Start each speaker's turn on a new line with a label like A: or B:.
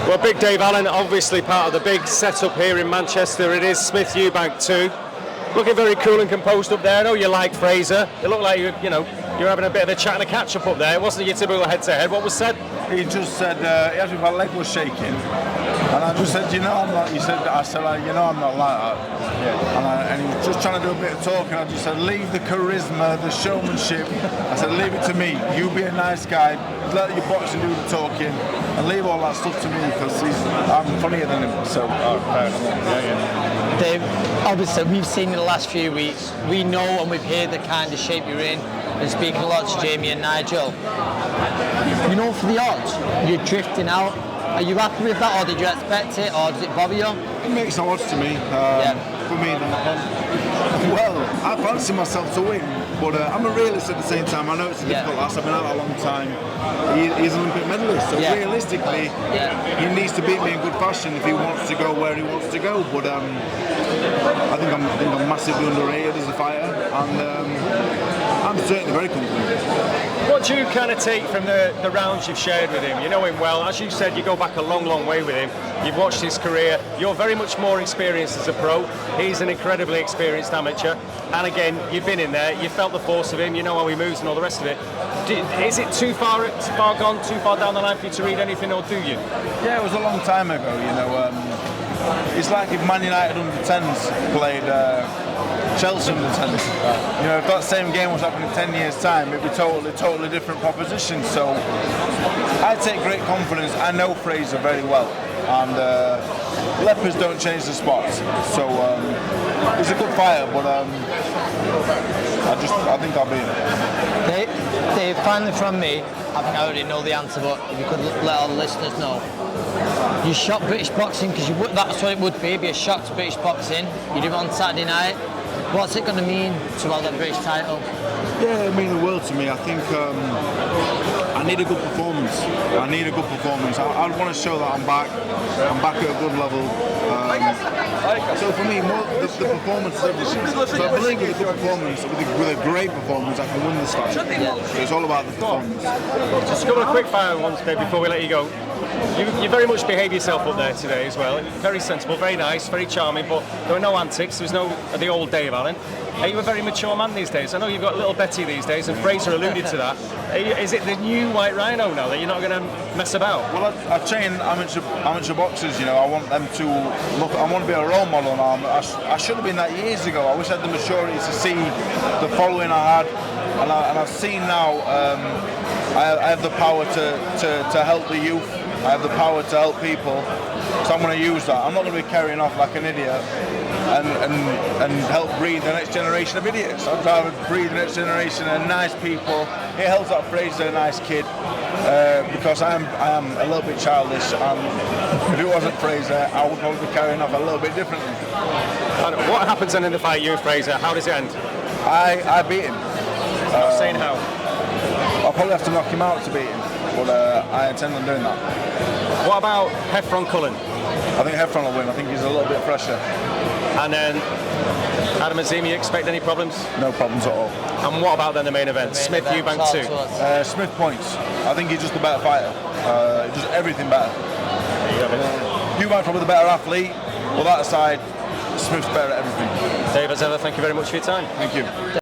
A: Well, Big Dave Allen, obviously part of the big setup here in Manchester. It is Smith Eubank 2. Looking very cool and composed up there. I know you like Frazer. It looked like you're having a bit of a chat and a catch-up up there. It wasn't your typical head-to-head. What was said?
B: He just said, he asked me if my leg was shaking. And I just said, I'm not, I said, I'm not like that. Yeah. And he was just trying to do a bit of talking. I just said, leave the charisma, the showmanship. I said, leave it to me. You be a nice guy. Let your boxing do the talking. And leave all that stuff to me because I'm funnier than him. So,
C: Dave, obviously we've seen in the last few weeks, we know and we've heard the kind of shape you're in. And speaking a lot to Jamie and Nigel, for the odds, you're drifting out. Are you happy with that, or did you expect it, or does it bother you?
B: It makes no odds to me. For me, well, I fancy myself to win, but I'm a realist at the same time. I know it's a difficult ask. I've been out a long time. He's an Olympic medalist, so realistically, he needs to beat me in good fashion if he wants to go where he wants to go. But I think I'm massively underrated as a fighter, and I'm certainly very confident.
A: What do you kind of take from the rounds you've shared with him? You know him well. As you said, you go back a long, long way with him. You've watched his career. You're very much more experienced as a pro. He's an incredibly experienced amateur. And again, you've been in there. You felt the force of him. You know how he moves and all the rest of it. Is it too far gone, too far down the line for you to read anything, or do you?
B: Yeah, it was a long time ago. It's like if Man United under 10s played Chelsea under 10s. If that same game was happening in 10 years' time, it'd be totally different proposition. So I take great confidence. I know Frazer very well, and leopards don't change the spots. So he's a good fighter, but I think I'll beat him.
C: Dave, finally from me, I think I already know the answer, but if you could let our listeners know. You shocked British boxing, because that's what it would be a shock to British boxing. You do it on Saturday night. What's it going to mean to hold that British title?
B: Yeah, it means the world to me. I think I need a good performance. I want to show that I'm back at a good level. So for me, the performance is everything. So I believe with a good performance, with a great performance, I can win this fight. So it's all about the performance.
A: Just a couple of quick fire ones, Dave, before we let you go. You very much behave yourself up there today as well. Very sensible, very nice, very charming, but there were no antics. There was no the old Dave Allen. Are you a very mature man these days? I know you've got little Betty these days, and Frazer alluded to that. Is it the new White Rhino now that you're not going to mess about?
B: Well, I've trained amateur boxers. I want them to look. I want to be a role model now. I should have been that years ago. I wish I had the maturity to see the following I had, and I've seen now. I have the power to help the youth. I have the power to help people, so I'm going to use that. I'm not going to be carrying off like an idiot and help breed the next generation of idiots. I'd rather breed the next generation of nice people. It helps that Frazer a nice kid, because I am a little bit childish, and if it wasn't Frazer, I would probably be carrying off a little bit differently.
A: And what happens then in the fight, you and Frazer? How does it end?
B: I beat him.
A: Not saying how.
B: I'll probably have to knock him out to beat him, but I intend on doing that.
A: What about Heffron Cullen?
B: I think Heffron will win. I think he's a little bit fresher.
A: And then Adam Azimi, you expect any problems?
B: No problems at all.
A: And what about then the main event? Smith Eubank 2?
B: Smith points. I think he's just a better fighter. He does everything better. Eubank's probably the better athlete, but that aside, Smith's better at everything.
A: Dave, as ever, thank you very much for your time.
B: Thank you.